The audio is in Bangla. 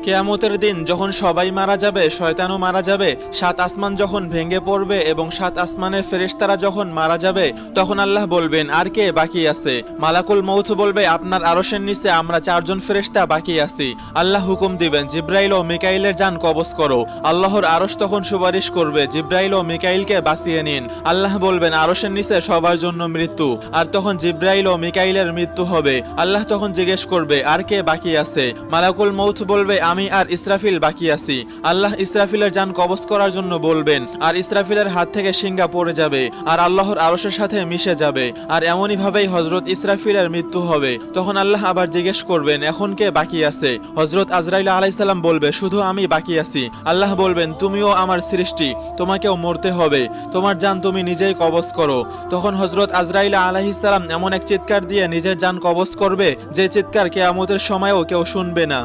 কিয়ামতের দিন যখন সবাই মারা যাবে, শয়তানও মারা যাবে, সাত আসমান যখন ভেঙে পড়বে এবং সাত আসমানের ফেরেশতারা যখন মারা যাবে, তখন আল্লাহ বলবেন, আর কে বাকি আছে? মালাকুল মউত বলবে, আপনার আরশের নিচে আমরা চারজন ফেরেশতা বাকি আছি। আল্লাহ হুকুম দিবেন, জিব্রাইল ও মিকাইলের জান কবজ করো। আল্লাহর আরশ তখন সুপারিশ করবে, জিব্রাইল ও মিকাইলকে বাঁচিয়ে নিন। আল্লাহ বলবেন, আরশের নিচে সবার জন্য মৃত্যু। আর তখন জিব্রাইল ও মিকাইলের মৃত্যু হবে। আল্লাহ তখন জিজ্ঞেস করবে, আর কে বাকি আছে? মালাকুল মউত বলবে, আমি আর ইসরাফিল বাকি আছি। আল্লাহ ইসরাফিলের জান কবজ করার জন্য বলবেন, আর ইসরাফিলের হাত থেকে শিঙ্গা পড়ে যাবে আর আল্লাহর আরশের সাথে মিশে যাবে। আর এমনই ভাবেই হযরত ইসরাফিলের মৃত্যু হবে। তখন আল্লাহ আবার জিজ্ঞেস করবেন, এখন কে বাকি আছে? হযরত আজরাইল আলাইহিস সালাম বলবে, শুধু আমি বাকি আছি। আল্লাহ বলবেন, তুমিও আমার সৃষ্টি, তোমাকেও মরতে হবে, তোমার জান তুমি নিজেই কবজ করো। তখন হযরত আজরাইল আলাইহিস সালাম এমন এক চিৎকার দিয়ে নিজের জান কবজ করবে, যে চিৎকার কিয়ামতের সময়ও কেউ শুনবে না।